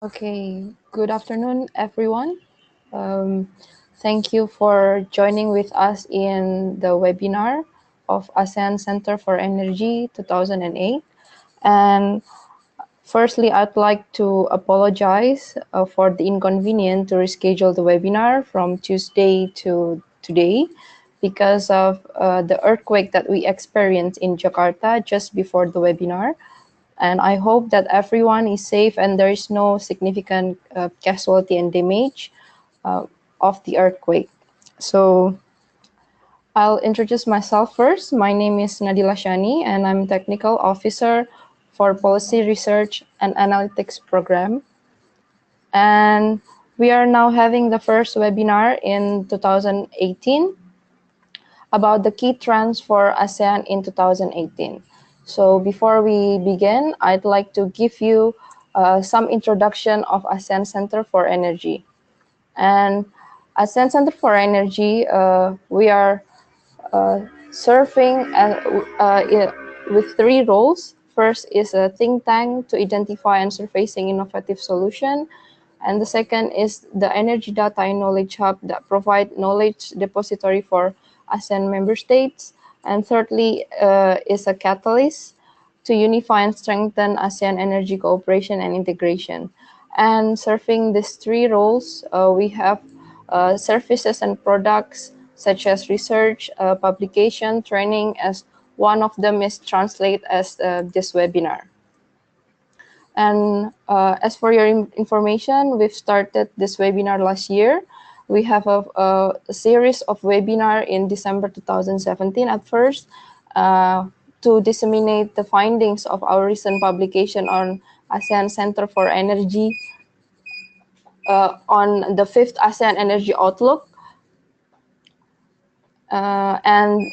Okay, good afternoon, everyone. Um, Thank you for joining with us in the webinar of ASEAN Centre for Energy 2008. And firstly, I'd like to apologize for the inconvenience to reschedule the webinar from Tuesday to today because of the earthquake that we experienced in Jakarta just before the webinar. And I hope that everyone is safe and there is no significant casualty and damage uh, of the earthquake. So I'll introduce myself first. My name is Nadila Shani, and I'm Technical Officer for Policy Research and Analytics Program. And we are now having the first webinar in 2018 about the key trends for ASEAN in 2018. So before we begin, I'd like to give you some introduction of ASEAN Center for Energy. And ASEAN Center for Energy, we are serving with three roles. First is a think tank to identify and surfacing innovative solution. And the second is the Energy Data and Knowledge Hub that provide knowledge depository for ASEAN member states. And thirdly is a catalyst to unify and strengthen ASEAN energy cooperation and integration. And serving these three roles, we have services and products such as research, publication, training, as one of them is translate as this webinar. And as for your information, we've started this webinar last year. We have a series of webinar in December 2017 at first to disseminate the findings of our recent publication on ASEAN Center for Energy on the 5th ASEAN Energy Outlook. And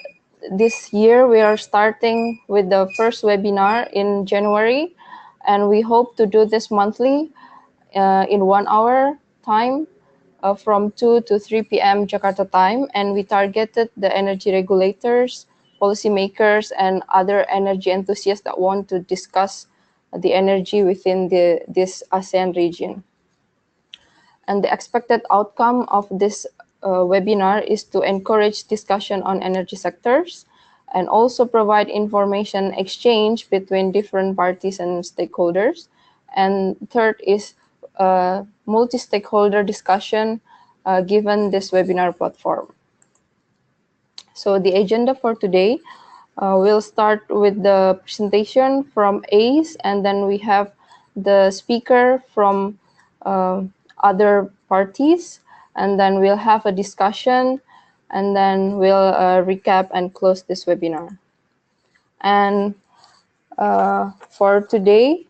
this year we are starting with the first webinar in January, and we hope to do this monthly in 1 hour time from 2 to 3 p.m. Jakarta time, and we targeted the energy regulators, policymakers, and other energy enthusiasts that want to discuss the energy within this ASEAN region. And the expected outcome of this webinar is to encourage discussion on energy sectors and also provide information exchange between different parties and stakeholders. And third is multi-stakeholder discussion given this webinar platform. So the agenda for today, we'll start with the presentation from ACE, and then we have the speaker from other parties, and then we'll have a discussion, and then we'll recap and close this webinar. And for today,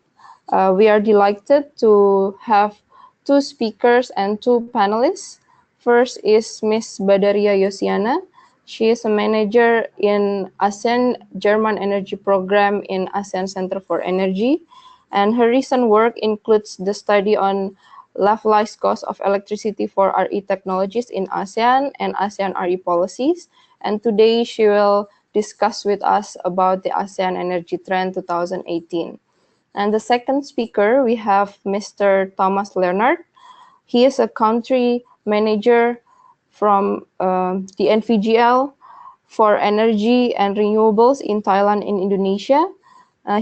we are delighted to have two speakers and two panelists. First is Ms. Badaria Yosiana. She is a manager in ASEAN German Energy Program in ASEAN Center for Energy. And her recent work includes the study on levelized cost of electricity for RE technologies in ASEAN and ASEAN RE policies. And today she will discuss with us about the ASEAN Energy Trend 2018. And the second speaker, we have Mr. Thomas Leonard. He is a country manager from the NVGL for energy and renewables in Thailand and Indonesia.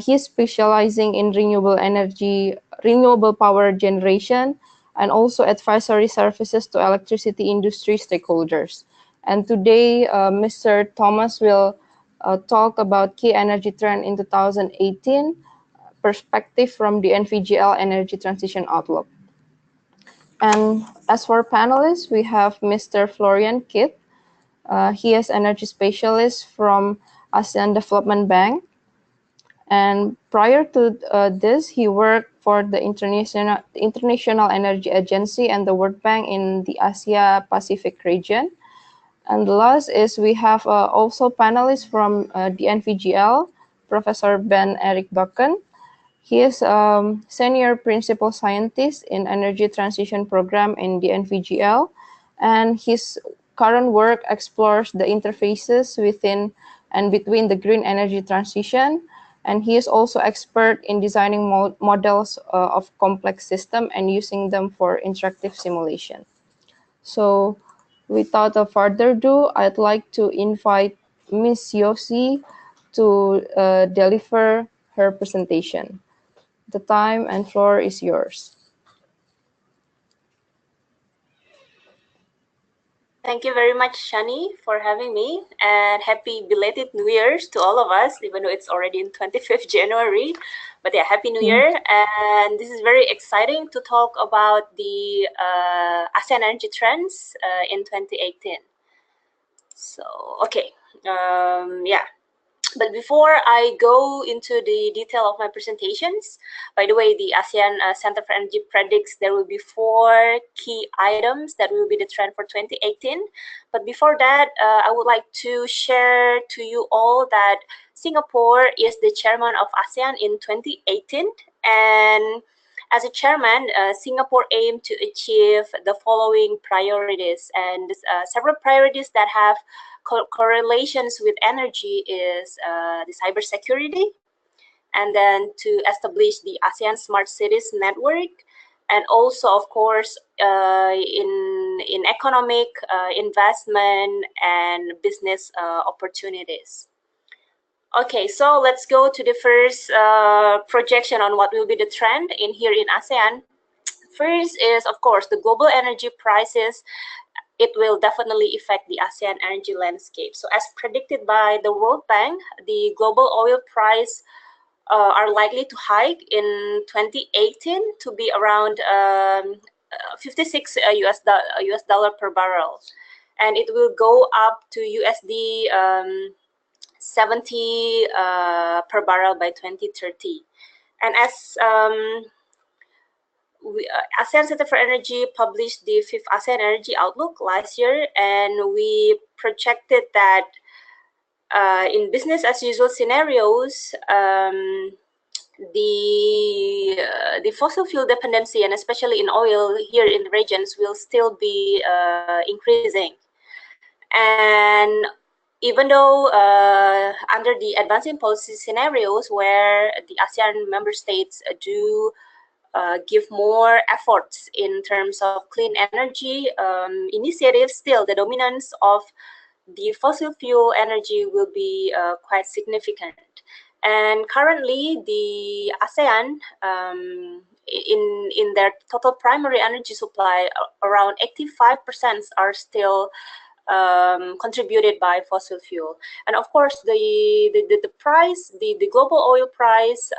He is specializing in renewable energy, renewable power generation, and also advisory services to electricity industry stakeholders. And today, Mr. Thomas will talk about key energy trend in 2018, perspective from the NVGL Energy Transition Outlook. And as for panelists, we have Mr. Florian Kitt. He is energy specialist from ASEAN Development Bank. And prior to this, he worked for the International Energy Agency and the World Bank in the Asia Pacific region. And the last is we have also panelists from the NVGL, Professor Ben Eric Bakken. He is senior principal scientist in energy transition program in the NVGL, and his current work explores the interfaces within and between the green energy transition and he is also expert in designing models of complex systems and using them for interactive simulation. So without a further ado, I'd like to invite Miss Yosi to deliver her presentation. The time and floor is yours. Thank you very much, Shani, for having me, and happy belated New Year's to all of us, even though it's already in 25th January. But yeah, Happy New Year. And this is very exciting to talk about the ASEAN energy trends in 2018. So, okay. Yeah. But before I go into the detail of my presentations, by the way, the ASEAN Center for Energy predicts there will be 4 key items that will be the trend for 2018. But before that, I would like to share to you all that Singapore is the chairman of ASEAN in 2018. And as a chairman, Singapore aimed to achieve the following priorities, and several priorities that have correlations with energy is the cybersecurity, and then to establish the ASEAN Smart Cities Network, and also, of course, in economic investment and business opportunities. Okay, so let's go to the first projection on what will be the trend in here in ASEAN. First is, of course, the global energy prices. It will definitely affect the ASEAN energy landscape. So as predicted by the World Bank, the global oil price are likely to hike in 2018 to be around 56 US dollar per barrel. And it will go up to USD 70 per barrel by 2030. And as ASEAN Centre for Energy published the 5th ASEAN Energy Outlook last year, and we projected that in business as usual scenarios, the fossil fuel dependency, and especially in oil here in the regions, will still be increasing. And even though under the advancing policy scenarios where the ASEAN member states do give more efforts in terms of clean energy initiatives, still the dominance of the fossil fuel energy will be quite significant. And currently, the ASEAN, in their total primary energy supply, around 85% are still contributed by fossil fuel. And of course, the price, the global oil price,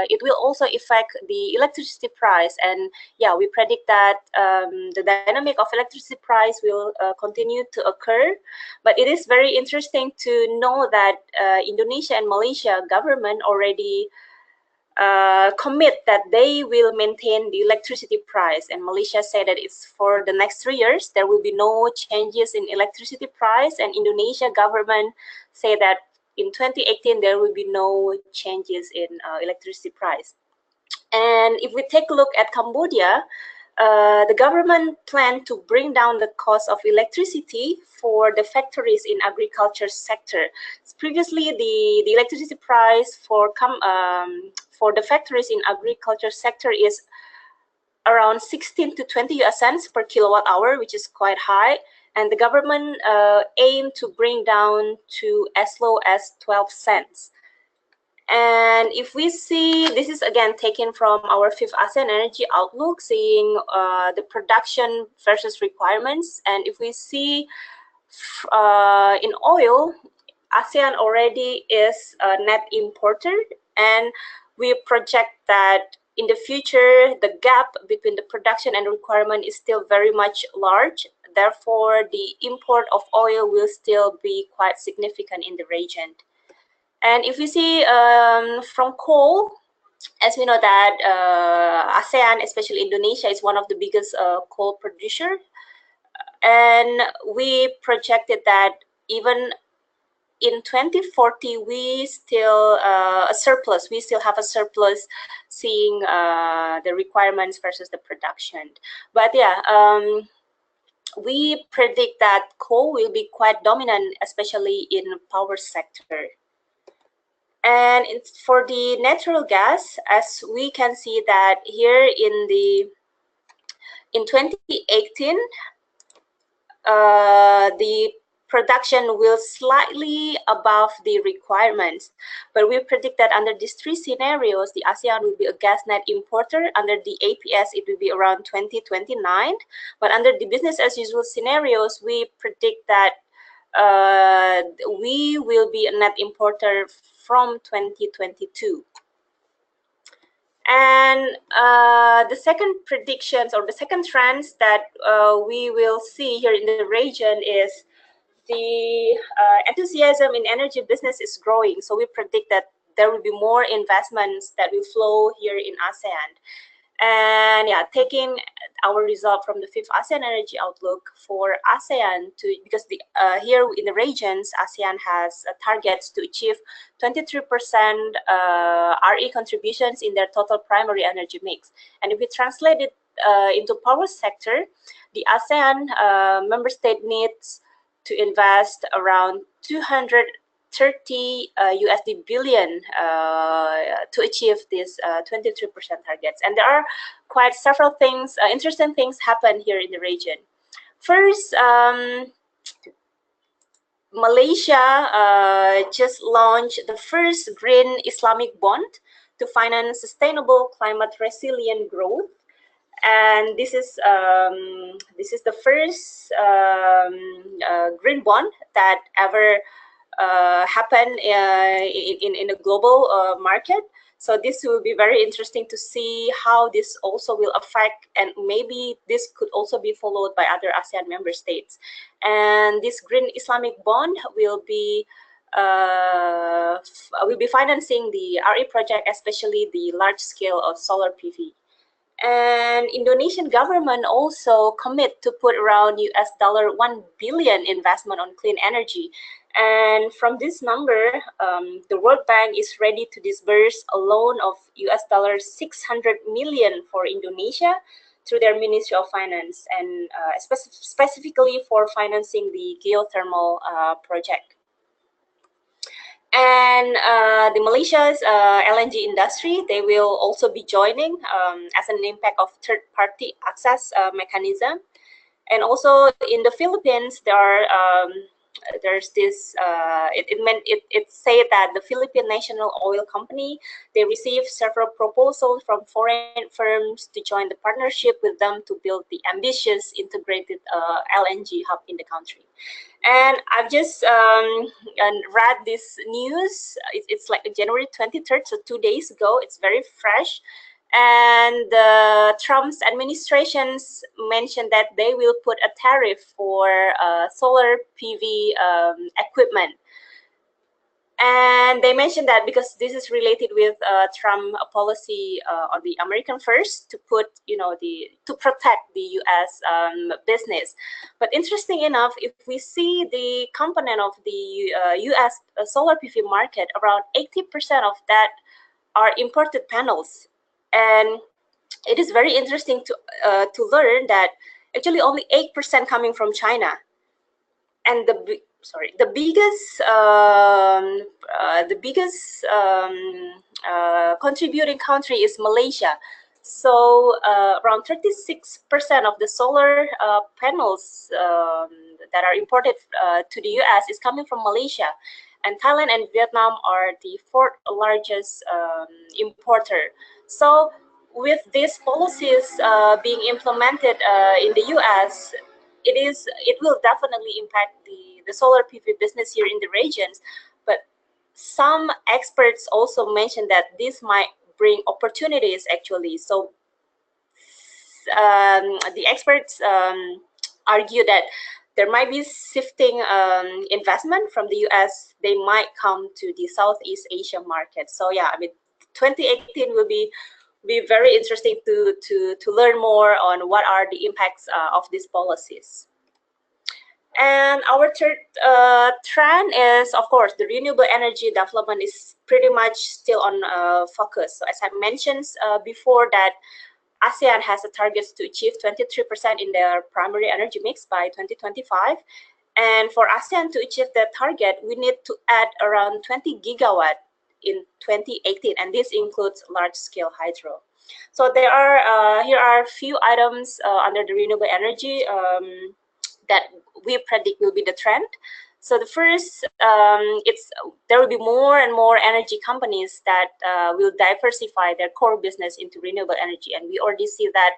it will also affect the electricity price. And yeah, we predict that the dynamic of electricity price will continue to occur. But it is very interesting to know that Indonesia and Malaysia government already commit that they will maintain the electricity price, and Malaysia said that it's for the next 3 years there will be no changes in electricity price, and Indonesia government say that in 2018 there will be no changes in electricity price. And if we take a look at Cambodia, the government planned to bring down the cost of electricity for the factories in agriculture sector. Previously, the electricity price for the factories in agriculture sector is around 16 to 20 US cents per kilowatt hour, which is quite high. And the government aimed to bring down to as low as 12 cents. And if we see, this is again taken from our 5th ASEAN Energy Outlook, seeing the production versus requirements. And if we see in oil, ASEAN already is a net importer, and we project that in the future, the gap between the production and requirement is still very much large. Therefore, the import of oil will still be quite significant in the region. And if we see from coal, as we know that ASEAN, especially Indonesia, is one of the biggest coal producer. And we projected that even in 2040, we still a surplus. We still have a surplus, seeing the requirements versus the production. But yeah, we predict that coal will be quite dominant, especially in power sector. And for the natural gas, as we can see that here in 2018, the production will slightly above the requirements. But we predict that under these three scenarios, the ASEAN will be a gas net importer. Under the APS, it will be around 2029. But under the business as usual scenarios, we predict that we will be a net importer from 2022. And the second predictions or the second trends that we will see here in the region is the enthusiasm in energy business is growing. So we predict that there will be more investments that will flow here in ASEAN. And yeah, taking our result from the fifth ASEAN Energy Outlook for ASEAN because here in the regions, ASEAN has targets to achieve 23% RE contributions in their total primary energy mix. And if we translate it into power sector, the ASEAN member state needs to invest around 230 USD billion to achieve these 23% targets. And there are quite several things, interesting things happen here in the region. First, Malaysia just launched the first green Islamic bond to finance sustainable climate resilient growth. And this is the first green bond that ever happened in a global market. So this will be very interesting to see how this also will affect, and maybe this could also be followed by other ASEAN member states. And this green Islamic bond will be financing the RE project, especially the large scale of solar PV. And Indonesian government also commit to put around $1 billion investment on clean energy. And from this number, the World Bank is ready to disburse a loan of $600 million for Indonesia through their Ministry of Finance, and specifically for financing the geothermal project. And the Malaysia's LNG industry, they will also be joining as an impact of third-party access mechanism. And also in the Philippines, there's this, it said that the Philippine National Oil Company, they received several proposals from foreign firms to join the partnership with them to build the ambitious integrated LNG hub in the country. And I've just read this news. It's like January 23rd, so 2 days ago. It's very fresh. And Trump's administrations mentioned that they will put a tariff for solar PV equipment. And they mentioned that because this is related with Trump policy on the American first to put, to protect the U.S. business. But interesting enough, if we see the component of the U.S. Solar PV market, around 80% of that are imported panels. And it is very interesting to learn that actually only 8% coming from China. And the biggest contributing country is Malaysia. So around 36% of the solar panels that are imported to the US is coming from Malaysia. And Thailand and Vietnam are the fourth largest importer. So with these policies being implemented in the US, it will definitely impact the solar PV business here in the regions. But some experts also mentioned that this might bring opportunities actually. So the experts argue that there might be shifting investment from the US. They might come to the Southeast Asia market. So yeah, I mean, 2018 will be very interesting to learn more on what are the impacts of these policies. And our third trend is, of course, the renewable energy development is pretty much still on focus. So as I mentioned before, that ASEAN has a target to achieve 23% in their primary energy mix by 2025. And for ASEAN to achieve that target, we need to add around 20 gigawatt in 2018, and this includes large-scale hydro. So there are here are a few items under the renewable energy that we predict will be the trend. So the first, there will be more and more energy companies that will diversify their core business into renewable energy, and we already see that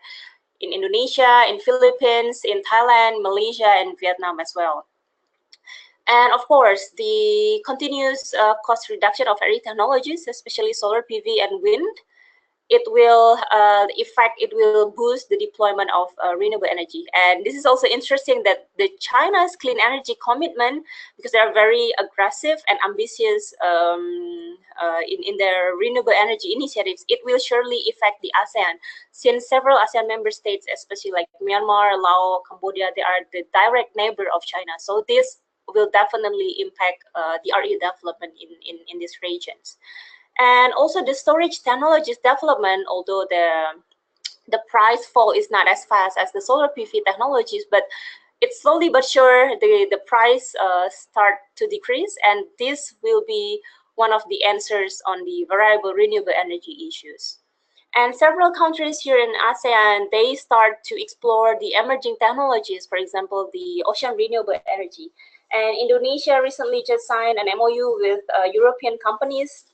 in Indonesia, in Philippines, in Thailand, Malaysia, and Vietnam as well. And of course, the continuous cost reduction of energy technologies, especially solar PV and wind, it will it will boost the deployment of renewable energy. And this is also interesting that the China's clean energy commitment, because they are very aggressive and ambitious in their renewable energy initiatives, it will surely affect the ASEAN, since several ASEAN member states, especially like Myanmar, Laos, Cambodia, they are the direct neighbor of China. So this will definitely impact the RE development in these regions. And also the storage technologies development, although the price fall is not as fast as the solar PV technologies, but it's slowly but sure the price start to decrease, and this will be one of the answers on the variable renewable energy issues. And several countries here in ASEAN, they start to explore the emerging technologies, for example, the ocean renewable energy. And Indonesia recently just signed an MOU with European companies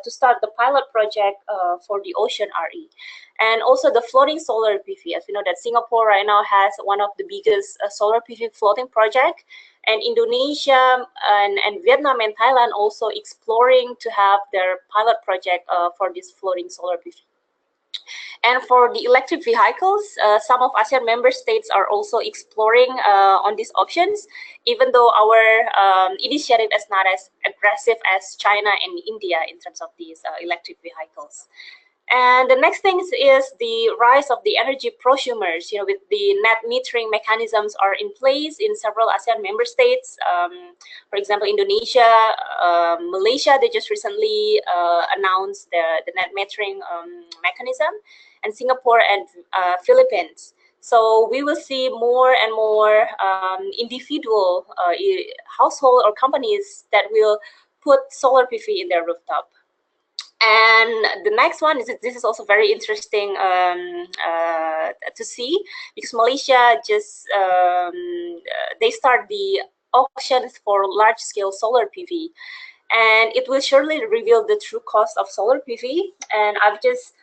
to start the pilot project for the ocean RE. And also the floating solar PV. As we know that Singapore right now has one of the biggest solar PV floating project. And Indonesia and Vietnam and Thailand also exploring to have their pilot project for this floating solar PV. And for the electric vehicles, some of ASEAN member states are also exploring on these options, even though our initiative is not as aggressive as China and India in terms of these electric vehicles. And the next thing is the rise of the energy prosumers. You know, with the net metering mechanisms are in place in several ASEAN member states. For example, Indonesia, Malaysia, they just recently announced the net metering mechanism, and Singapore and Philippines. So we will see more and more individual household or companies that will put solar PV in their rooftop. And the next one is, this is also very interesting to see, because Malaysia just they start the auctions for large-scale solar PV, and it will surely reveal the true cost of solar PV. And I've just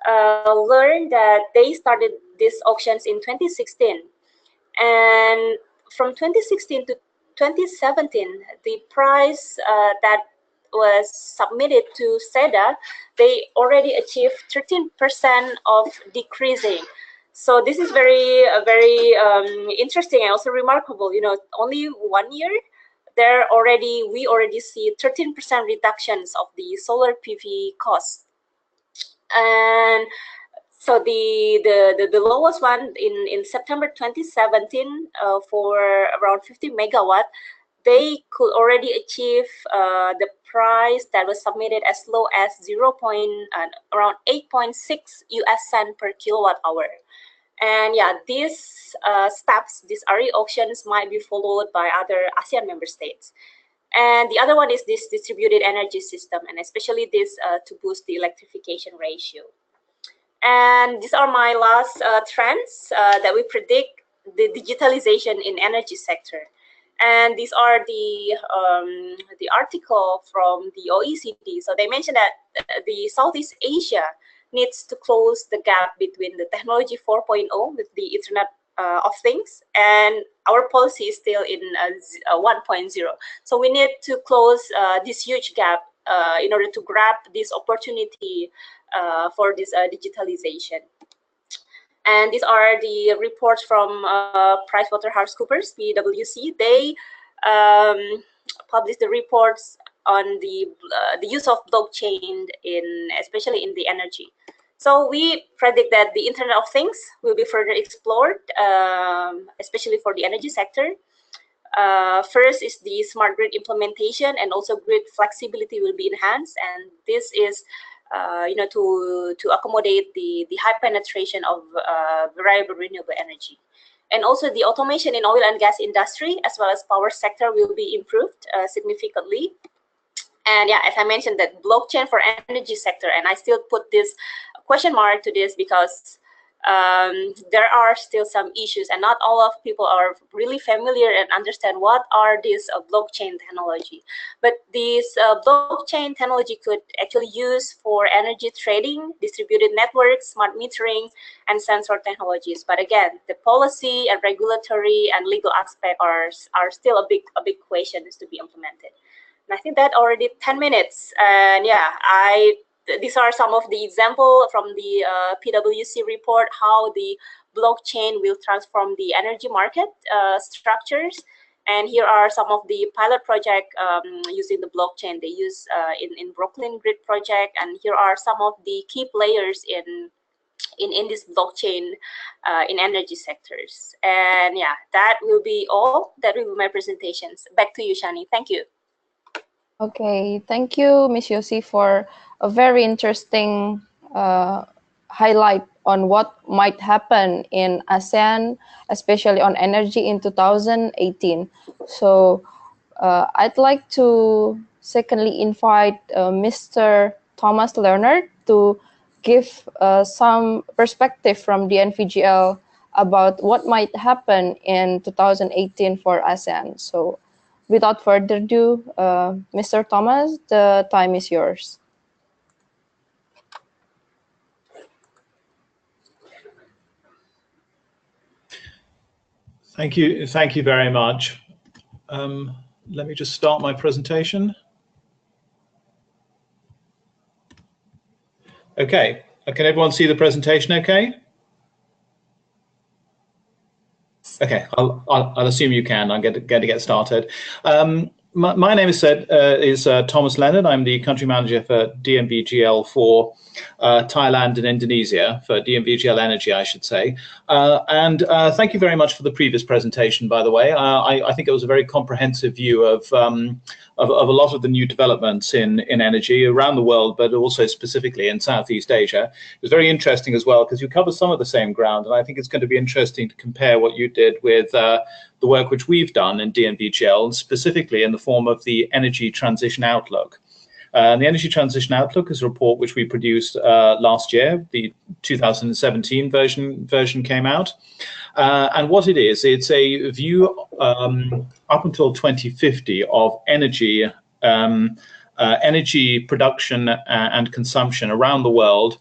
learned that they started these auctions in 2016, and from 2016 to 2017, the price that was submitted to SEDA, they already achieved 13% of decreasing. So this is very interesting and also remarkable. You know, only 1 year, we already see 13% reductions of the solar PV costs. And so the lowest one in September 2017 for around 50 megawatt, they could already achieve the price that was submitted as low as around 8.6 US cent per kilowatt hour. And yeah, these steps, these RE auctions might be followed by other ASEAN member states. And the other one is this distributed energy system, and especially this to boost the electrification ratio. And these are my last trends that we predict: the digitalization in energy sector. And these are the article from the OECD. So they mentioned that the Southeast Asia needs to close the gap between the technology 4.0 with the Internet of Things, and our policy is still in 1.0. So we need to close this huge gap in order to grab this opportunity for this digitalization. And these are the reports from PricewaterhouseCoopers, PwC. They published the reports on the use of blockchain especially in the energy. So we predict that the Internet of Things will be further explored, especially for the energy sector. First is the smart grid implementation, and also grid flexibility will be enhanced, and this is to accommodate the high penetration of variable renewable energy. And also the automation in oil and gas industry as well as power sector will be improved significantly. And yeah, as I mentioned, that blockchain for energy sector, and I still put this question mark to this because there are still some issues, and not all of people are really familiar and understand what are these blockchain technology. But this blockchain technology could actually use for energy trading, distributed networks, smart metering, and sensor technologies. But again, the policy and regulatory and legal aspect are still a big question is to be implemented. And I think that already 10 minutes. And yeah, these are some of the example from the PwC report, how the blockchain will transform the energy market structures. And here are some of the pilot project using the blockchain they use in BrooklynGrid project. And here are some of the key players in this blockchain in energy sectors. And yeah, that will be all. That will be my presentations. Back to you, Shani. Thank you. Okay, thank you, Ms. Yossi, for a very interesting highlight on what might happen in ASEAN, especially on energy in 2018. So I'd like to secondly invite Mr. Thomas Leonard to give some perspective from the NVGL about what might happen in 2018 for ASEAN. So without further ado, Mr. Thomas, the time is yours. Thank you very much. Let me just start my presentation. Okay, can everyone see the presentation okay? Okay, I'll assume you can. I'm going to get started. My name is Thomas Leonard. I'm the country manager for DNVGL for Thailand and Indonesia, for DNVGL Energy, I should say. And thank you very much for the previous presentation, by the way. I think it was a very comprehensive view of a lot of the new developments in energy around the world, but also specifically in Southeast Asia. It was very interesting as well, because you cover some of the same ground, and I think it's going to be interesting to compare what you did with the work which we've done in DNVGL, specifically in the form of the Energy Transition Outlook. The Energy Transition Outlook is a report which we produced last year. The 2017 version came out. And what it is, it's a view up until 2050 of energy production and consumption around the world,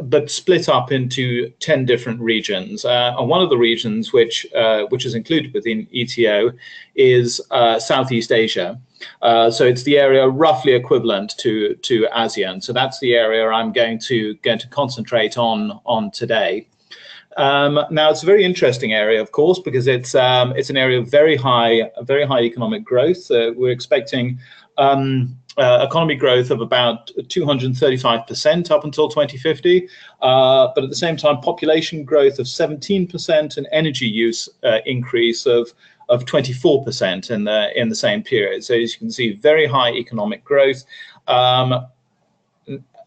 but split up into 10 different regions. And one of the regions which is included within ETO is Southeast Asia. So it's the area roughly equivalent to ASEAN. So that's the area I'm going to concentrate on today. Now it's a very interesting area, of course, because it's an area of very high economic growth. We're expecting economy growth of about 235% up until 2050, but at the same time, population growth of 17% and energy use increase of 24% in the same period. So as you can see, very high economic growth.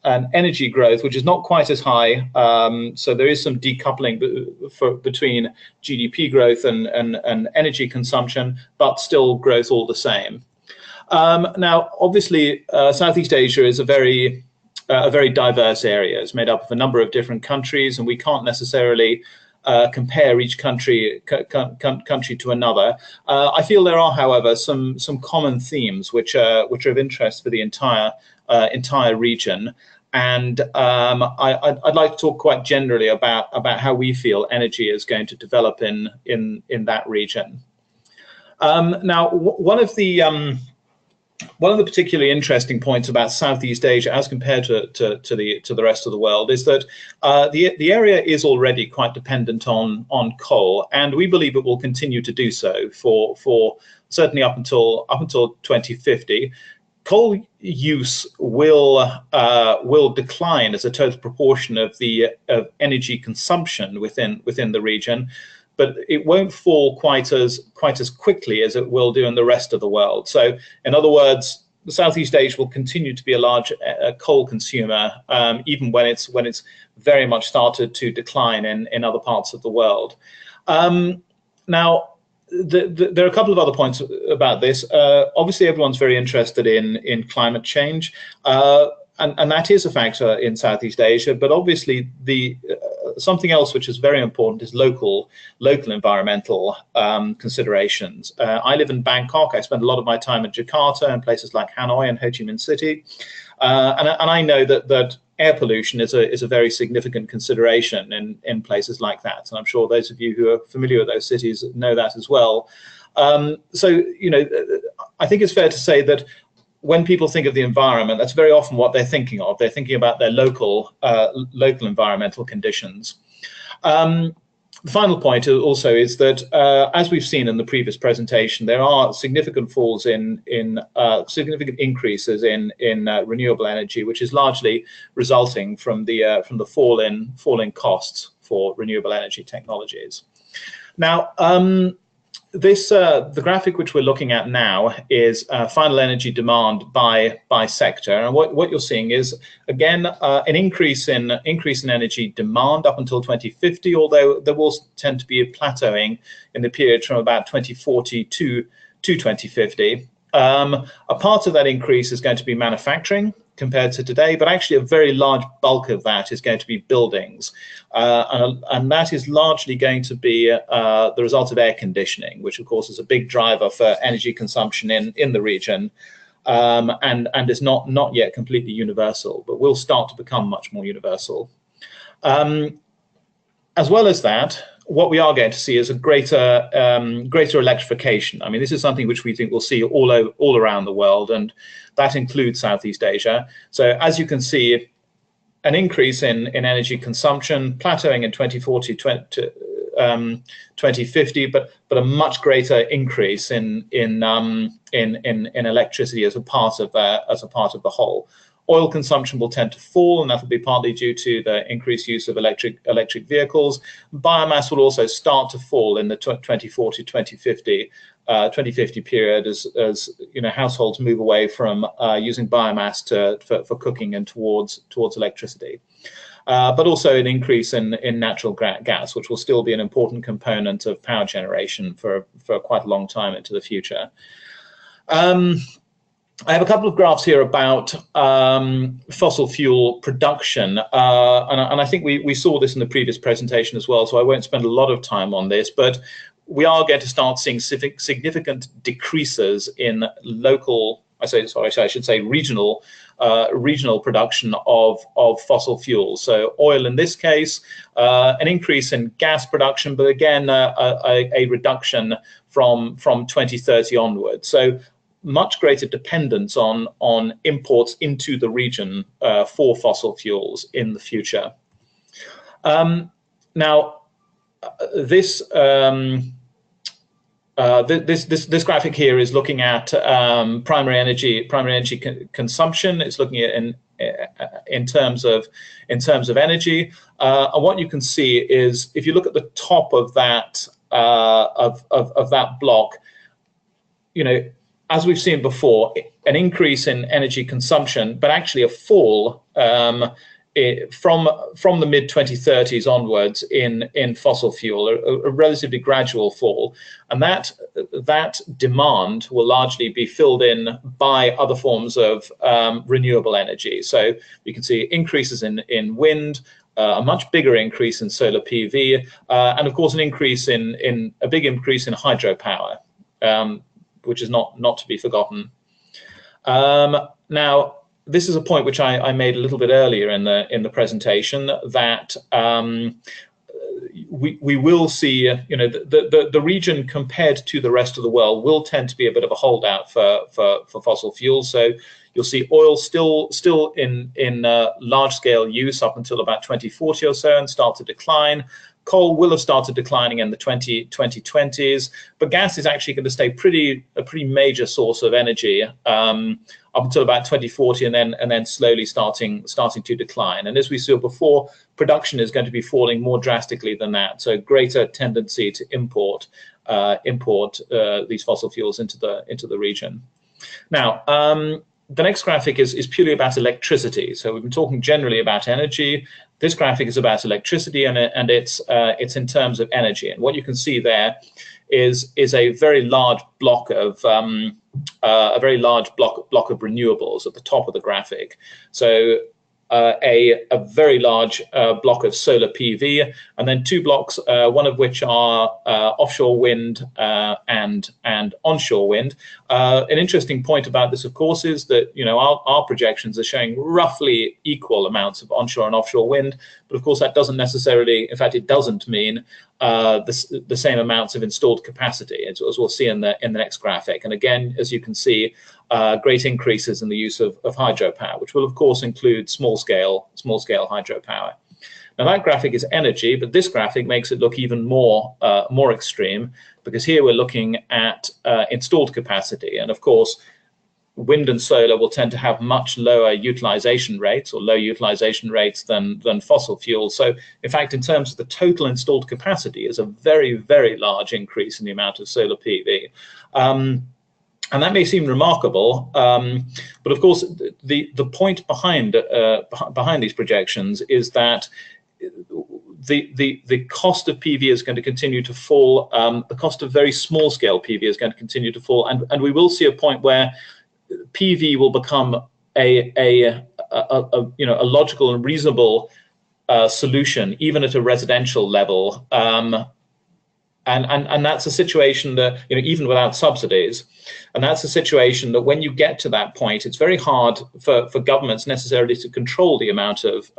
And energy growth, which is not quite as high, so there is some decoupling between GDP growth and energy consumption, but still growth all the same. Now, obviously, Southeast Asia is a very diverse area. It's made up of a number of different countries, and we can't necessarily compare each country to another. I feel there are, however, some common themes which are of interest for the entire region. And I'd like to talk quite generally about how we feel energy is going to develop in that region. Now, one of the particularly interesting points about Southeast Asia, as compared to the rest of the world, is that the area is already quite dependent on coal, and we believe it will continue to do so for certainly up until 2050. Coal use will decline as a total proportion of energy consumption within the region, but it won't fall quite as quickly as it will do in the rest of the world. So, in other words, Southeast Asia will continue to be a large coal consumer, even when it's very much started to decline in other parts of the world. Now, there are a couple of other points about this. Obviously, everyone's very interested in climate change, and that is a factor in Southeast Asia. But obviously, something else which is very important is local environmental considerations. I live in Bangkok. I spend a lot of my time in Jakarta and places like Hanoi and Ho Chi Minh City, and I know that air pollution is a very significant consideration in places like that, and I'm sure those of you who are familiar with those cities know that as well. So, you know, I think it's fair to say that when people think of the environment, that's very often what they're thinking of. They're thinking about their local environmental conditions. The final point also is that, as we've seen in the previous presentation, there are significant falls significant increases in renewable energy, which is largely resulting from the fall in costs for renewable energy technologies. Now, the graphic which we're looking at now is final energy demand by sector, and what you're seeing is again an increase in energy demand up until 2050, although there will tend to be a plateauing in the period from about 2040 to 2050. A part of that increase is going to be manufacturing compared to today, but actually a very large bulk of that is going to be buildings, and that is largely going to be the result of air conditioning, which of course is a big driver for energy consumption in the region, and is not yet completely universal, but will start to become much more universal. As well as that, what we are going to see is a greater electrification. I mean, this is something which we think we'll see all around the world, and that includes Southeast Asia. So as you can see, an increase in energy consumption, plateauing in 2040 to 2050, but a much greater increase in electricity as a part of the whole. Oil consumption will tend to fall, and that will be partly due to the increased use of electric vehicles. Biomass will also start to fall in the 2040 2050 period as you know, households move away from using biomass for cooking and towards electricity. But also an increase in natural gas, which will still be an important component of power generation for quite a long time into the future. I have a couple of graphs here about fossil fuel production, and I think we saw this in the previous presentation as well, so I won't spend a lot of time on this, but we are going to start seeing significant decreases in regional production of fossil fuels. So oil in this case, an increase in gas production, but again a reduction from 2030 onwards. So much greater dependence on imports into the region for fossil fuels in the future. Now, this graphic here is looking at primary energy consumption. It's looking at in terms of energy, and what you can see is if you look at the top of that of that block, you know, as we've seen before, an increase in energy consumption, but actually a fall from the mid-2030s onwards in fossil fuel, a relatively gradual fall, and that demand will largely be filled in by other forms of renewable energy. So you can see increases in wind, a much bigger increase in solar PV, and of course a big increase in hydropower. Which is not to be forgotten. Now, this is a point which I made a little bit earlier in the presentation, that we will see, you know, the region compared to the rest of the world will tend to be a bit of a holdout for fossil fuels. So you'll see oil still in large scale use up until about 2040 or so, and start to decline. Coal will have started declining in the 2020s, but gas is actually going to stay a pretty major source of energy up until about 2040, and then slowly starting to decline. And as we saw before, production is going to be falling more drastically than that. So greater tendency to import these fossil fuels into the region. Now, the next graphic is purely about electricity. So we've been talking generally about energy. This graphic is about electricity, and it's in terms of energy. And what you can see there is a very large block of block of renewables at the top of the graphic. So a very large block of solar PV, and then two blocks, one of which are offshore wind and onshore wind. An interesting point about this, of course, is that our projections are showing roughly equal amounts of onshore and offshore wind, but of course that doesn't necessarily, in fact, it doesn't mean the same amounts of installed capacity, as we'll see in the next graphic. And again, as you can see, great increases in the use of hydropower, which will of course include small scale hydropower. Now that graphic is energy, but this graphic makes it look even more extreme, because here we're looking at installed capacity, and of course wind and solar will tend to have much lower utilization rates, or low utilization rates, than fossil fuels. So in fact, in terms of the total installed capacity, is a very, very large increase in the amount of solar PV. And that may seem remarkable, but of course the point behind these projections is that the cost of PV is going to continue to fall. The cost of very small scale PV is going to continue to fall, and we will see a point where PV will become a logical and reasonable solution, even at a residential level. And that's a situation that, even without subsidies, and that's a situation that when you get to that point, it's very hard for governments necessarily to control the amount of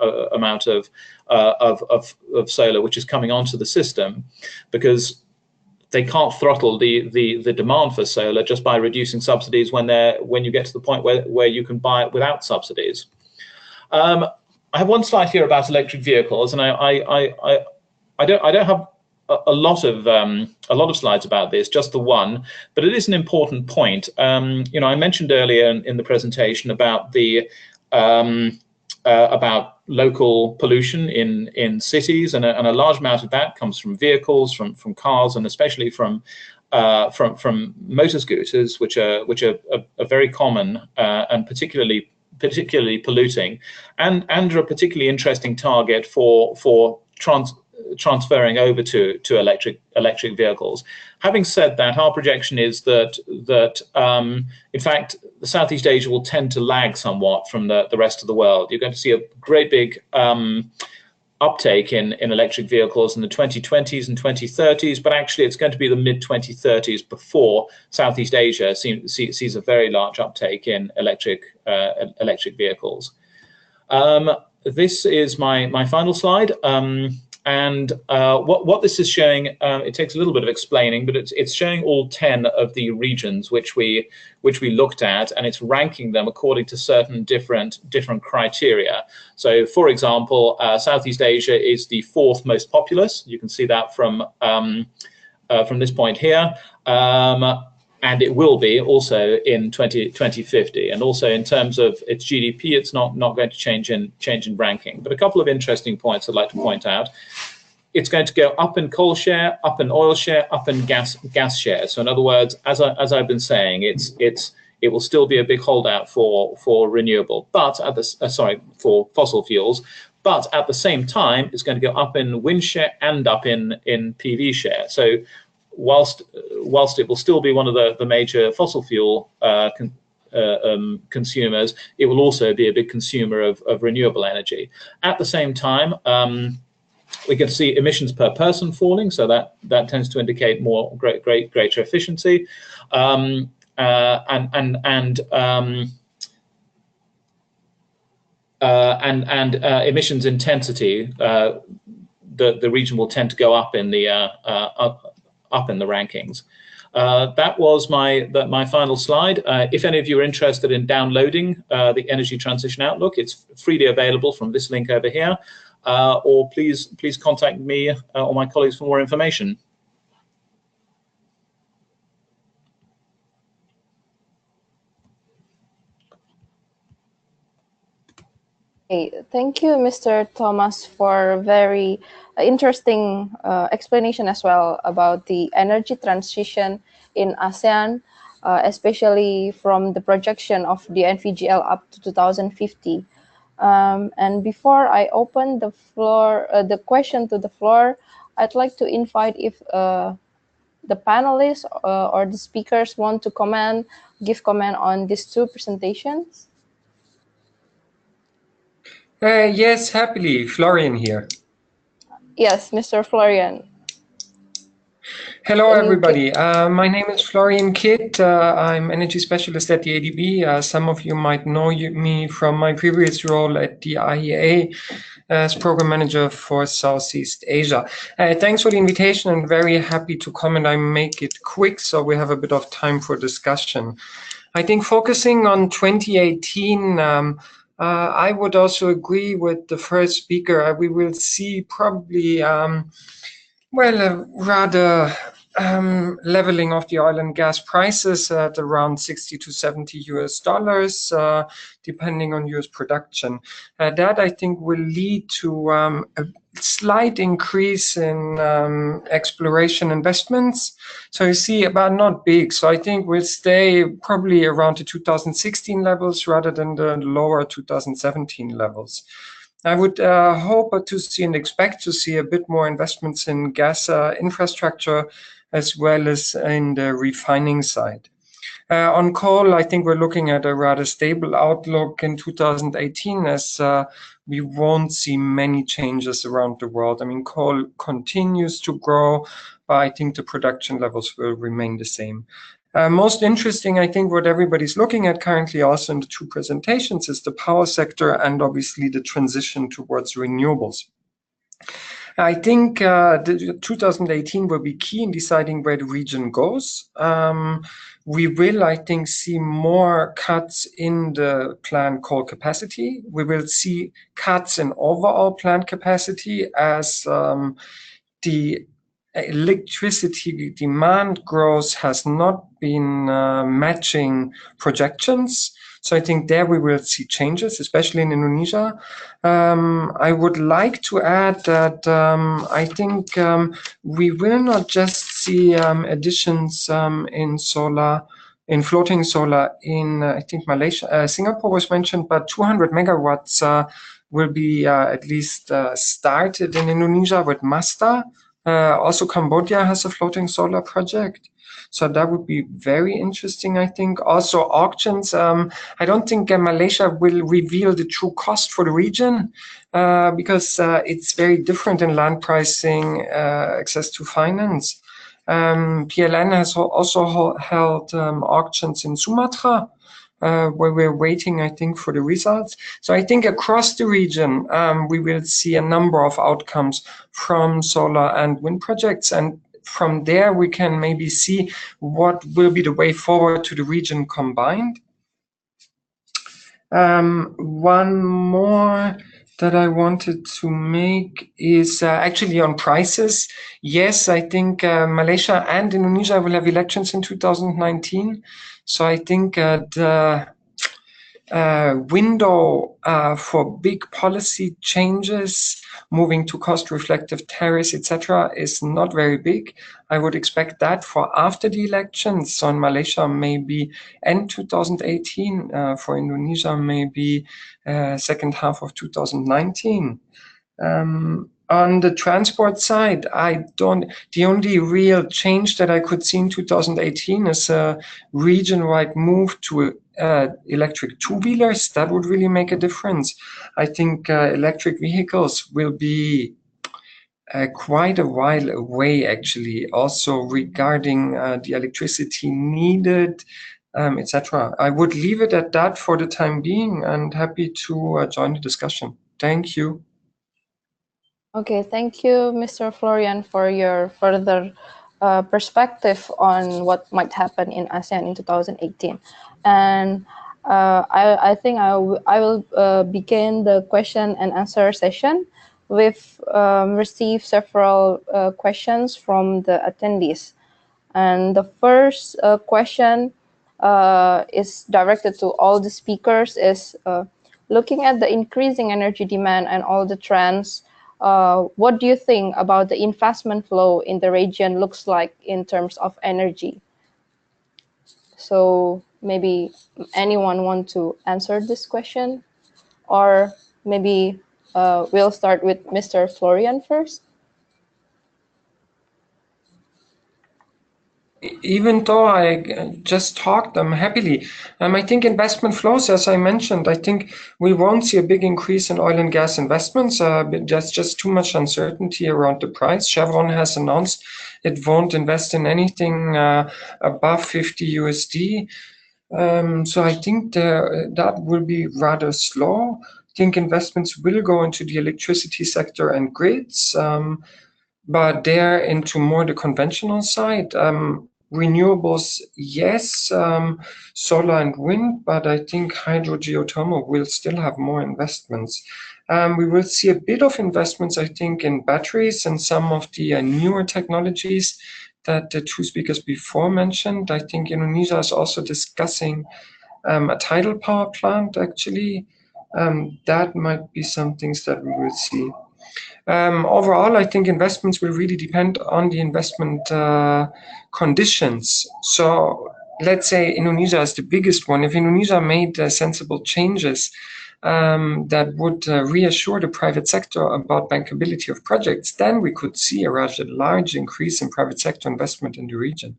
solar which is coming onto the system, because they can't throttle the demand for solar just by reducing subsidies when you get to the point where you can buy it without subsidies. I have one slide here about electric vehicles, and I don't have a lot of slides about this, just the one, but it is an important point. I mentioned earlier in the presentation about about local pollution in cities, and a large amount of that comes from vehicles, from cars, and especially from motor scooters, which are very common and particularly polluting, and are a particularly interesting target for transferring over to electric vehicles. Having said that, our projection is that in fact Southeast Asia will tend to lag somewhat from the rest of the world. You're going to see a great big uptake in electric vehicles in the 2020s and 2030s, but actually it's going to be the mid-2030s before Southeast Asia sees a very large uptake in electric vehicles. This is my final slide. And what this is showing, it takes a little bit of explaining, but it's showing all 10 of the regions which we looked at, and it's ranking them according to certain different criteria. So, for example, Southeast Asia is the 4th most populous. You can see that from this point here. And it will be also in 2050, and also in terms of its GDP, it's not going to change in ranking. But a couple of interesting points I'd like to point out: it's going to go up in coal share, up in oil share, up in gas share. So in other words, as I've been saying, it will still be a big holdout for renewable, but at the for fossil fuels. But at the same time, it's going to go up in wind share and up in PV share. So whilst it will still be one of the major fossil fuel consumers, it will also be a big consumer of renewable energy. At the same time, we can see emissions per person falling, so that tends to indicate more greater efficiency, and emissions intensity. The region will tend to go up in the up in the rankings. That was my final slide. If any of you are interested in downloading the Energy Transition Outlook, it's freely available from this link over here, or please contact me or my colleagues for more information. Thank you, Mr. Thomas, for very interesting explanation as well about the energy transition in ASEAN. especially from the projection of the NVGL up to 2050. And before I open the floor, the question to the floor, I'd like to invite if the panelists or the speakers want to give comment on these two presentations. Yes, happily. Florian here. Yes, Mr. Florian. Hello, everybody. My name is Florian Kidd. I'm energy specialist at the ADB. Some of you might know me from my previous role at the IEA as program manager for Southeast Asia. Thanks for the invitation and very happy to comment. I make it quick so we have a bit of time for discussion. I think focusing on 2018, I would also agree with the first speaker. We will see probably rather leveling of the oil and gas prices at around 60 to 70 US dollars, depending on US production. That I think will lead to a slight increase in exploration investments. So you see, but not big. So I think we'll stay probably around the 2016 levels rather than the lower 2017 levels. I would hope to see and expect to see a bit more investments in gas infrastructure as well as in the refining side. On coal, I think we're looking at a rather stable outlook in 2018 as we won't see many changes around the world. I mean, coal continues to grow, but I think the production levels will remain the same. Most interesting, I think, what everybody's looking at currently also in the two presentations is the power sector and obviously the transition towards renewables. I think 2018 will be key in deciding where the region goes. We will, I think, see more cuts in the plant coal capacity. We will see cuts in overall plant capacity as the electricity demand growth has not been matching projections. So I think there we will see changes, especially in Indonesia. I would like to add that I think we will not just see additions in solar, in floating solar in, I think Malaysia, Singapore was mentioned, but 200 megawatts will be at least started in Indonesia with Masta. Also, Cambodia has a floating solar project. So that would be very interesting, I think. Also, auctions. I don't think Malaysia will reveal the true cost for the region because it's very different in land pricing, access to finance. PLN has also held auctions in Sumatra, where we're waiting, I think, for the results. So I think across the region, we will see a number of outcomes from solar and wind projects. And from there, we can maybe see what will be the way forward to the region combined. One more that I wanted to make is actually on prices. Yes, I think Malaysia and Indonesia will have elections in 2019. So I think the window for big policy changes, moving to cost-reflective tariffs, etc., is not very big. I would expect that for after the elections. So in Malaysia, maybe end 2018. For Indonesia, maybe second half of 2019. On the transport side, the only real change that I could see in 2018 is a region-wide move to electric two-wheelers. That would really make a difference. I think electric vehicles will be quite a while away, actually, also regarding the electricity needed, etc. I would leave it at that for the time being and happy to join the discussion. Thank you. Okay, thank you, Mr. Florian, for your further perspective on what might happen in ASEAN in 2018. And I think I will begin the question and answer session. We've received several questions from the attendees. And the first question is directed to all the speakers is looking at the increasing energy demand and all the trends, what do you think about the investment flow in the region looks like in terms of energy? So maybe anyone want to answer this question, or maybe we'll start with Mr. Florian first. Even though I just talked them happily, I think investment flows, as I mentioned, I think we won't see a big increase in oil and gas investments. But there's just too much uncertainty around the price. Chevron has announced it won't invest in anything above 50 USD. So I think that will be rather slow. I think investments will go into the electricity sector and grids, but they're into more the conventional side. Renewables, yes, solar and wind, but I think hydro geothermal will still have more investments. We will see a bit of investments, I think, in batteries and some of the newer technologies that the two speakers before mentioned. I think Indonesia is also discussing a tidal power plant, actually. That might be some things that we will see. Overall, I think investments will really depend on the investment conditions. So let's say Indonesia is the biggest one. If Indonesia made sensible changes that would reassure the private sector about bankability of projects, then we could see a rather large increase in private sector investment in the region.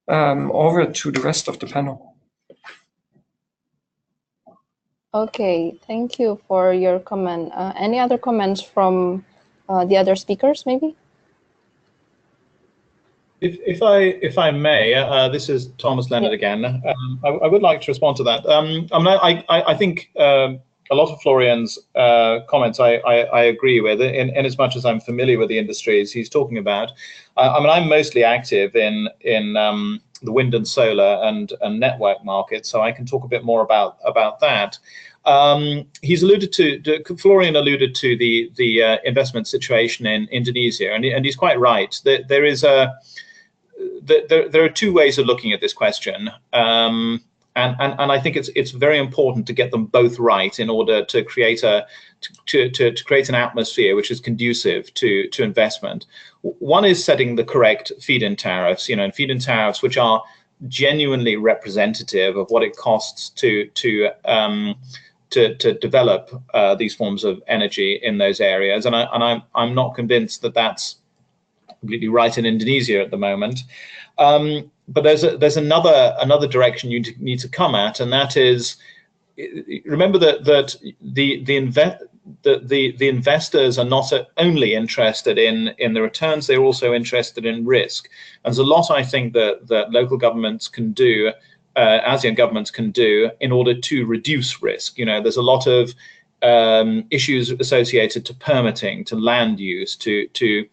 Over to the rest of the panel. Okay, thank you for your comment. Any other comments from the other speakers, maybe? If I may, this is Thomas Leonard again. I would like to respond to that. I think a lot of Florian's comments I agree with, in as much as I'm familiar with the industries he's talking about. I'm mostly active in the wind and solar and network market, so I can talk a bit more about that. Florian alluded to the investment situation in Indonesia, and he's quite right. There are two ways of looking at this question, and I think it's very important to get them both right in order to create an atmosphere which is conducive to investment. One is setting the correct feed-in tariffs, and feed-in tariffs which are genuinely representative of what it costs to develop these forms of energy in those areas, and I'm not convinced that that's completely right in Indonesia at the moment. But there's another direction you need to come at, and that is, remember that the investors are not only interested in the returns, they're also interested in risk. And there's a lot, I think, that local governments can do, ASEAN governments can do, in order to reduce risk. There's a lot of issues associated to permitting, to land use, to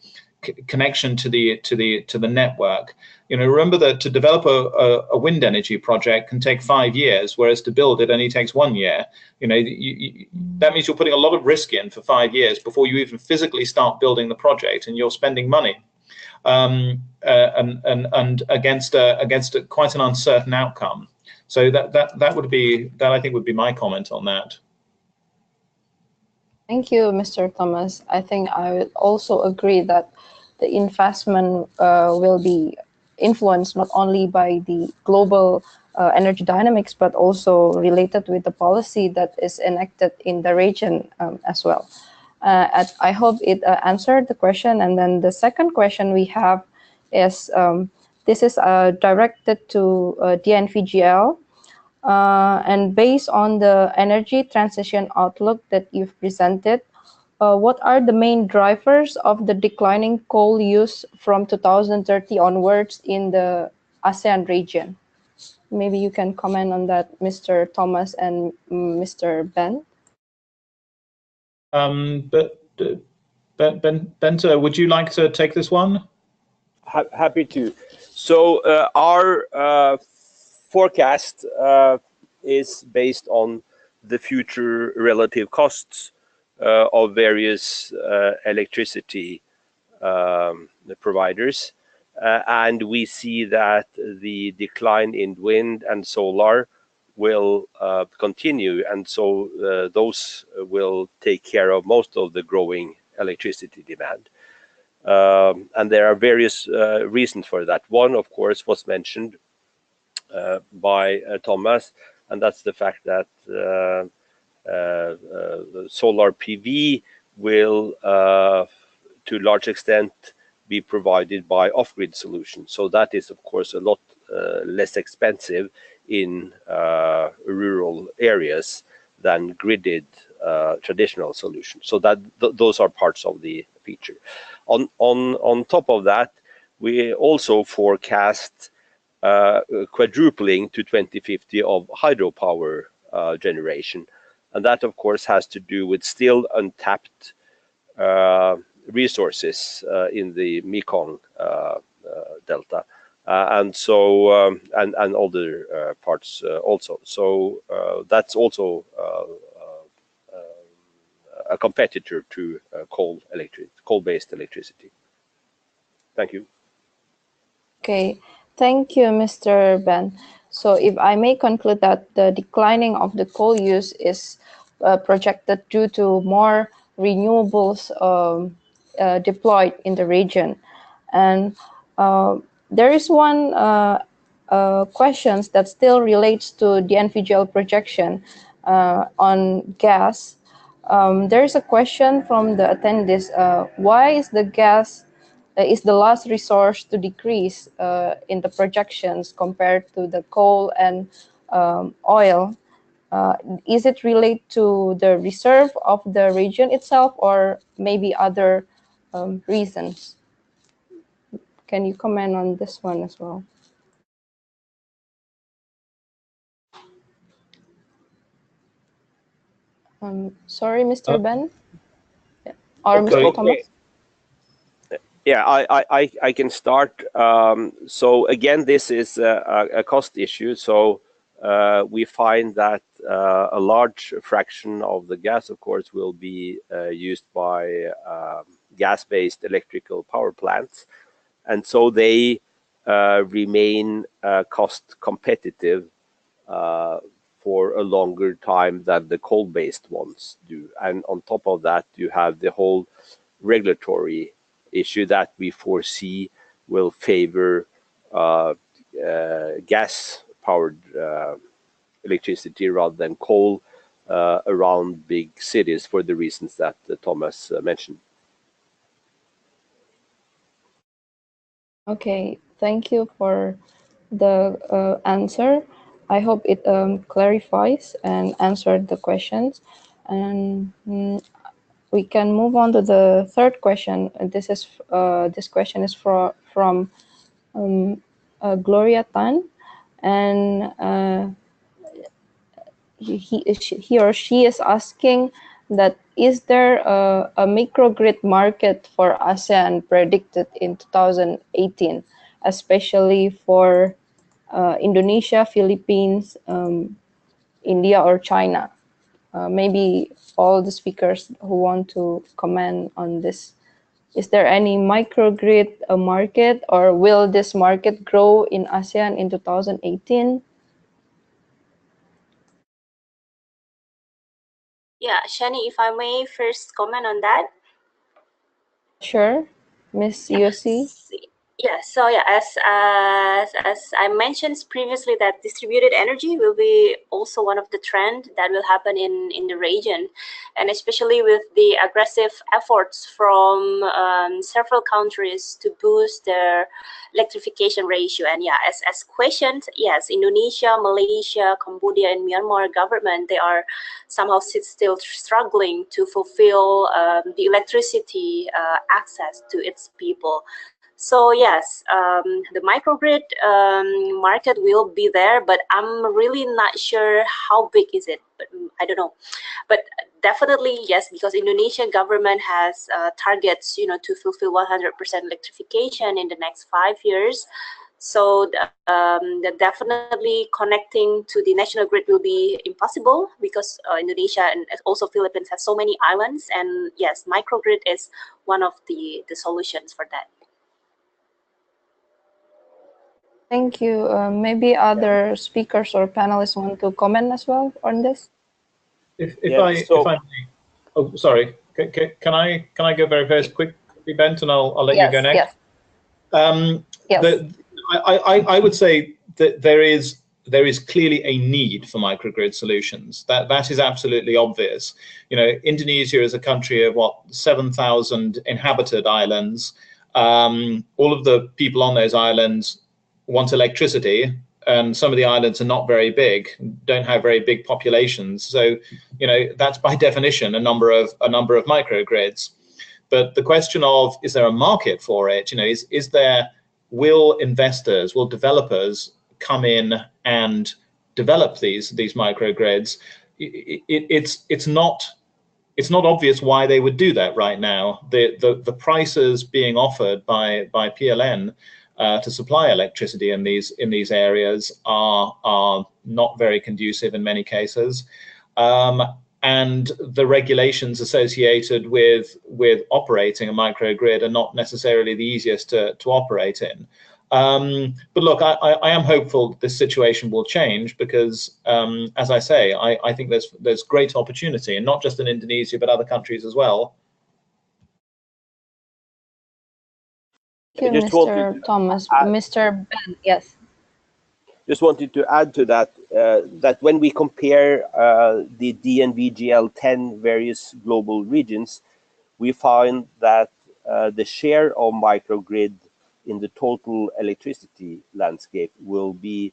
connection to the network. Remember that to develop a wind energy project can take 5 years, whereas to build it only takes 1 year. That means you're putting a lot of risk in for 5 years before you even physically start building the project, and you're spending money and against quite an uncertain outcome. So that I think would be my comment on that. Thank you, Mr. Thomas. I think I would also agree that the investment will be influenced not only by the global energy dynamics, but also related with the policy that is enacted in the region as well. I hope it answered the question. And then the second question we have is, this is directed to DNVGL. And based on the energy transition outlook that you've presented, what are the main drivers of the declining coal use from 2030 onwards in the ASEAN region? Maybe you can comment on that, Mr. Thomas and Mr. Ben. Bente, would you like to take this one? Happy to. So our forecast is based on the future relative costs of various electricity providers, and we see that the decline in wind and solar will continue, and so those will take care of most of the growing electricity demand. And there are various reasons for that. One, of course, was mentioned, by Thomas, and that's the fact that solar PV will, to a large extent, be provided by off-grid solutions. So that is, of course, a lot less expensive in rural areas than gridded traditional solutions. So that those are parts of the feature. On top of that, we also forecast quadrupling to 2050 of hydropower generation, and that, of course, has to do with still untapped resources in the Mekong Delta, and so and other parts also. So that's also a competitor to coal-based electricity. Thank you. Okay, thank you, Mr. Ben. So if I may conclude that the declining of the coal use is projected due to more renewables deployed in the region. And there is one questions that still relates to the NVGL projection on gas. There is a question from the attendees, why is the gas is the last resource to decrease in the projections compared to the coal and oil? Is it related to the reserve of the region itself, or maybe other reasons? Can you comment on this one as well? Sorry, Mr. Ben? Or Okay. Mr. Thomas? Yeah, I can start. So again, this is a cost issue. So we find that a large fraction of the gas, of course, will be used by gas-based electrical power plants, and so they remain cost competitive for a longer time than the coal-based ones do. And on top of that, you have the whole regulatory issue that we foresee will favor gas-powered electricity rather than coal around big cities for the reasons that Thomas mentioned. Okay, thank you for the answer. I hope it clarifies and answered the questions. And we can move on to the third question. This question is from Gloria Tan, and he or she is asking that is there a microgrid market for ASEAN predicted in 2018, especially for Indonesia, Philippines, India, or China? Maybe all the speakers who want to comment on this. Is there any microgrid market, or will this market grow in ASEAN in 2018? Yeah, Shani, if I may first comment on that. Sure, Miss Yossi. Yeah, so yeah, as I mentioned previously, that distributed energy will be also one of the trend that will happen in the region, and especially with the aggressive efforts from several countries to boost their electrification ratio. And yeah, as questioned, yes, Indonesia, Malaysia, Cambodia, and Myanmar government, they are somehow still struggling to fulfill the electricity access to its people. So yes, the microgrid market will be there, but I'm really not sure how big is it. But I don't know. But definitely yes, because Indonesian government has targets, to fulfill 100% electrification in the next 5 years. So definitely connecting to the national grid will be impossible because Indonesia and also Philippines has so many islands. And yes, microgrid is one of the solutions for that. Thank you. Maybe other speakers or panelists want to comment as well on this. If I may, oh sorry, can I go very quickly, Bent, and I'll let you go next. Yes. Yes. I would say that there is there is clearly a need for microgrid solutions. That is absolutely obvious. You know, Indonesia is a country of what, 7,000 inhabited islands. All of the people on those islands want electricity, and some of the islands are not very big, don't have very big populations. So, you know, that's by definition a number of microgrids. But the question of, is there a market for it? You know, will investors, will developers come in and develop these microgrids? It's not obvious why they would do that right now. The prices being offered by PLN to supply electricity in these areas are not very conducive in many cases. And the regulations associated with operating a microgrid are not necessarily the easiest to operate in. But look, I am hopeful this situation will change because, as I say, I think there's great opportunity, and not just in Indonesia, but other countries as well. Thank you, Mr. Thomas. Mr. Ben, yes. Just wanted to add to that, that when we compare the DNV 10 various global regions, we find that the share of microgrid in the total electricity landscape will be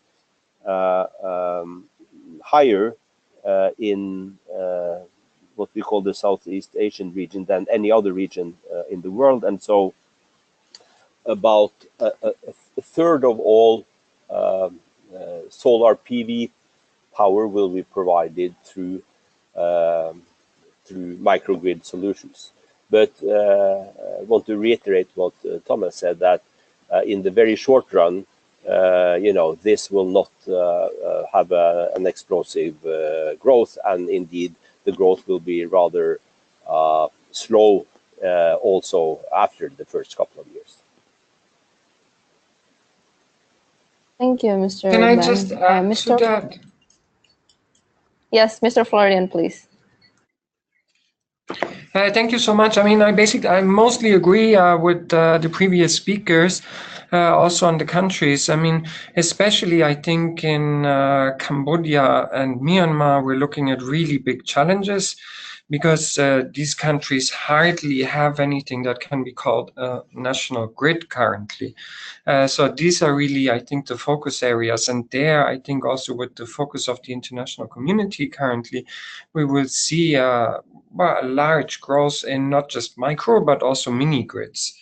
higher in what we call the Southeast Asian region than any other region in the world. And so about a third of all solar PV power will be provided through microgrid solutions. But I want to reiterate what Thomas said, that in the very short run, you know, this will not have an explosive growth, and indeed the growth will be rather slow also after the first couple of years. Thank you, Mr. Can I Ben. just add to that? Yes, Mr. Florian, please. Thank you so much. I mean, I mostly agree with the previous speakers, also on the countries. I mean, especially I think in Cambodia and Myanmar, we're looking at really big challenges because these countries hardly have anything that can be called a national grid currently. So these are really, I think, the focus areas. And there, I think also with the focus of the international community currently, we will see a large growth in not just micro, but also mini grids.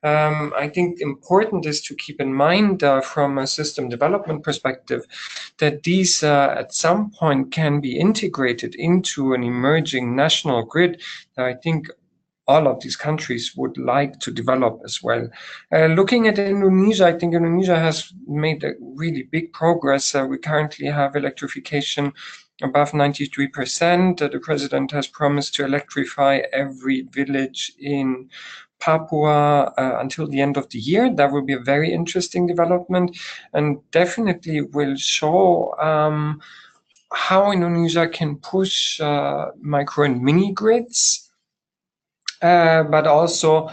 I think important is to keep in mind from a system development perspective that these at some point can be integrated into an emerging national grid. I think all of these countries would like to develop as well. Looking at Indonesia, I think Indonesia has made a really big progress. We currently have electrification above 93%. The president has promised to electrify every village in Papua until the end of the year. That will be a very interesting development and definitely will show how Indonesia can push micro and mini grids, but also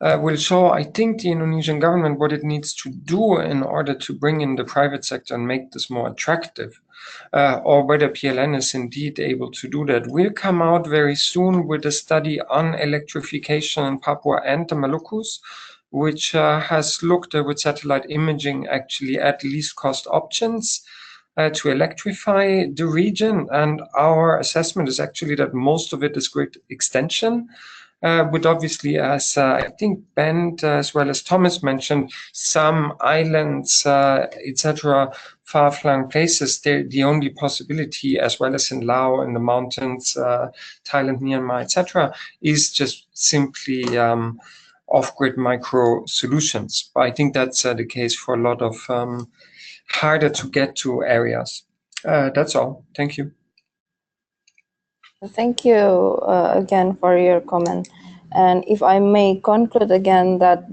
will show, I think, the Indonesian government what it needs to do in order to bring in the private sector and make this more attractive. Or whether PLN is indeed able to do that. We'll come out very soon with a study on electrification in Papua and the Malukus, which has looked with satellite imaging actually at least cost options to electrify the region. And our assessment is actually that most of it is grid extension. But obviously, as I think Ben as well as Thomas mentioned, some islands, etc., far-flung places, the only possibility, as well as in Laos, in the mountains, Thailand, Myanmar, etc., is just simply off-grid micro solutions. But I think that's the case for a lot of harder to get to areas. That's all. Thank you. Thank you again for your comment. And if I may conclude again that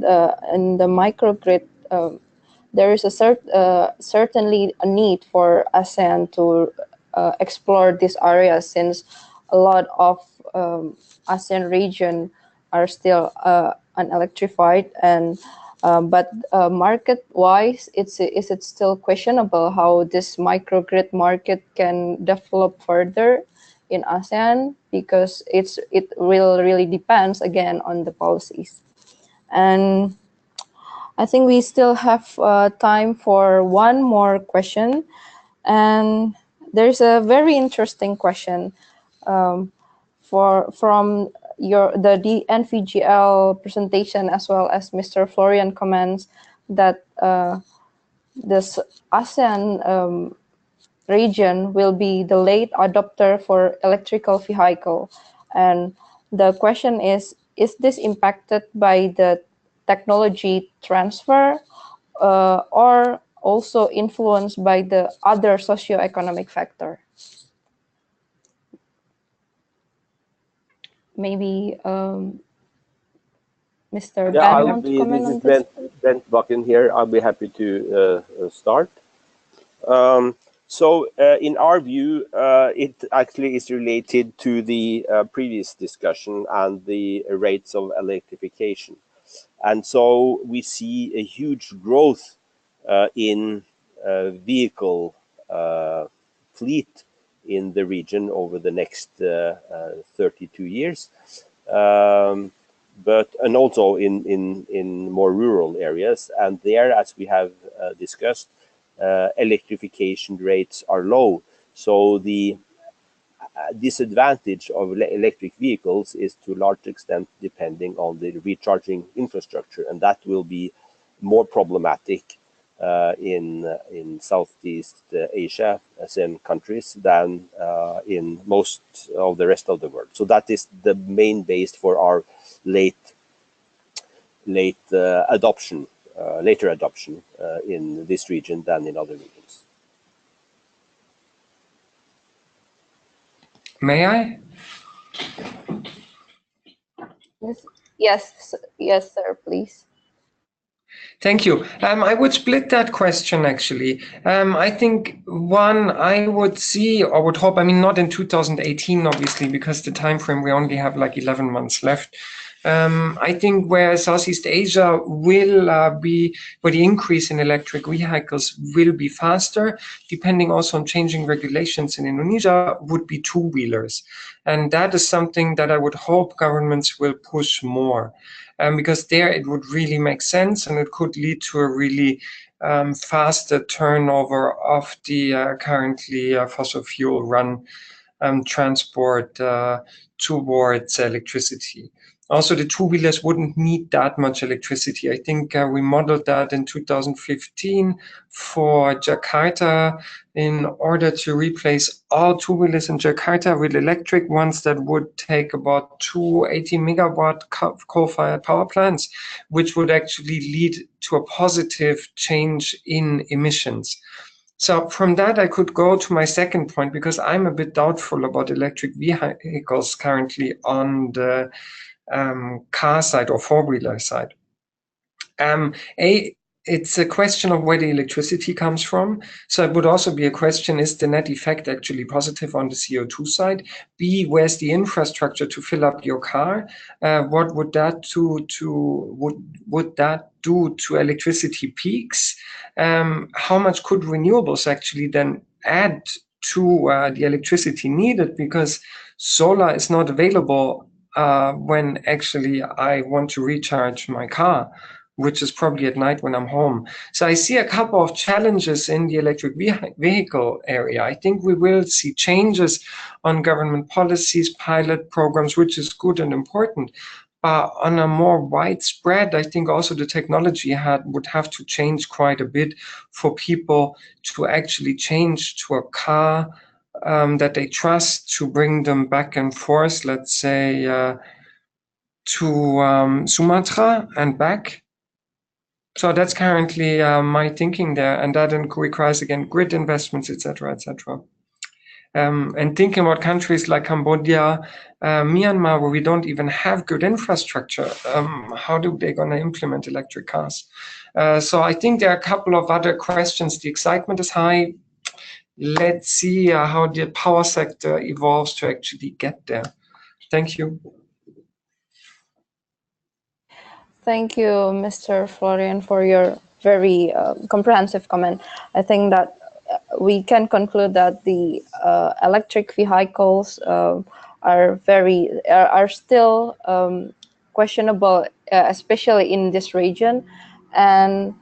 in the microgrid, there is certainly a need for ASEAN to explore these areas, since a lot of ASEAN region are still unelectrified, and But market-wise, is it still questionable how this microgrid market can develop further in ASEAN, because it will really depends again on the policies. And I think we still have time for one more question, and there's a very interesting question from the NVGL presentation, as well as Mr. Florian comments that this ASEAN region will be the late adopter for electrical vehicle. And the question is this impacted by the technology transfer or also influenced by the other socio-economic factor? Maybe Mr. Ben want to comment on this? Bent Bakken here. I'll be happy to start. In our view, it actually is related to the previous discussion and the rates of electrification. And so we see a huge growth in vehicle fleet in the region over the next 32 years. And also in more rural areas. And there, as we have discussed, electrification rates are low. So the disadvantage of electric vehicles is to a large extent depending on the recharging infrastructure, and that will be more problematic in Southeast Asia, ASEAN countries, than in most of the rest of the world. So that is the main base for our later adoption in this region than in other regions. May I? Yes, sir, please. Thank you. I would split that question, actually. I think one, I would see or would hope, I mean, not in 2018, obviously, because the time frame, we only have like 11 months left. I think where Southeast Asia will be, where the increase in electric vehicles will be faster, depending also on changing regulations in Indonesia, would be two-wheelers. And that is something that I would hope governments will push more. Because there it would really make sense, and it could lead to a really faster turnover of the currently fossil fuel run transport towards electricity. Also, the two-wheelers wouldn't need that much electricity. I think we modeled that in 2015 for Jakarta. In order to replace all two-wheelers in Jakarta with electric ones, that would take about 280 megawatt coal-fired power plants, which would actually lead to a positive change in emissions. So from that, I could go to my second point, because I'm a bit doubtful about electric vehicles currently on the car side or four-wheeler side. It's a question of where the electricity comes from. So it would also be a question, is the net effect actually positive on the CO2 side? B, where's the infrastructure to fill up your car? What would that do to electricity peaks? How much could renewables actually then add to the electricity needed? Because solar is not available when actually I want to recharge my car, which is probably at night when I'm home. So I see a couple of challenges in the electric vehicle area. I think we will see changes on government policies, pilot programs, which is good and important. But on a more widespread, I think also the technology would have to change quite a bit for people to actually change to a car that they trust, to bring them back and forth, let's say, to Sumatra and back. So that's currently my thinking there, and that requires, again, grid investments, etc., etc. And thinking about countries like Cambodia, Myanmar, where we don't even have good infrastructure, how do they going to implement electric cars? So I think there are a couple of other questions. The excitement is high. Let's see how the power sector evolves to actually get there. Thank you. Thank you, Mr. Florian, for your very comprehensive comment. I think that we can conclude that the electric vehicles are still questionable, especially in this region, and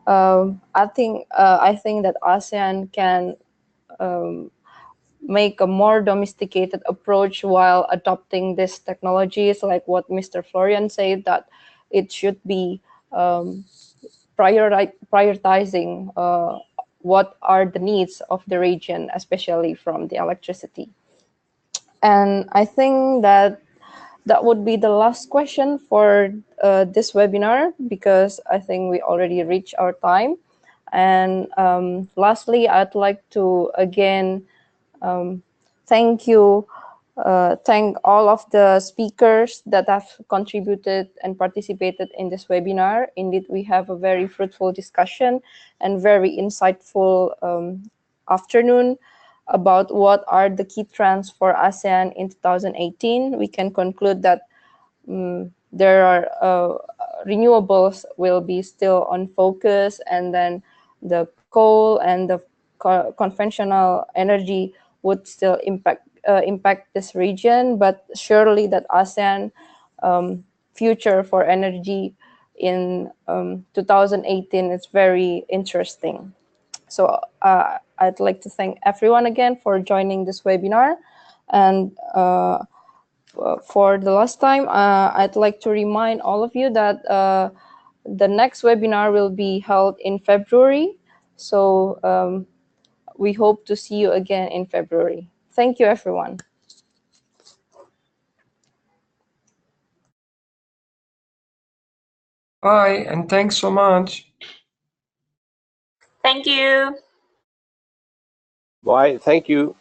I think that ASEAN can make a more domesticated approach while adopting these technologies, like what Mr. Florian said, that it should be prioritizing what are the needs of the region, especially from the electricity. And I think that would be the last question for this webinar, because I think we already reached our time. And lastly, I'd like to again thank all of the speakers that have contributed and participated in this webinar. Indeed, we have a very fruitful discussion and very insightful afternoon about what are the key trends for ASEAN in 2018. We can conclude that there are renewables will be still on focus, and then the coal and the conventional energy would still impact this region. But surely that ASEAN future for energy in 2018 is very interesting. So I'd like to thank everyone again for joining this webinar. And for the last time, I'd like to remind all of you that the next webinar will be held in February. So we hope to see you again in February. Thank you, everyone. Bye, and thanks so much. Thank you. Bye. Thank you.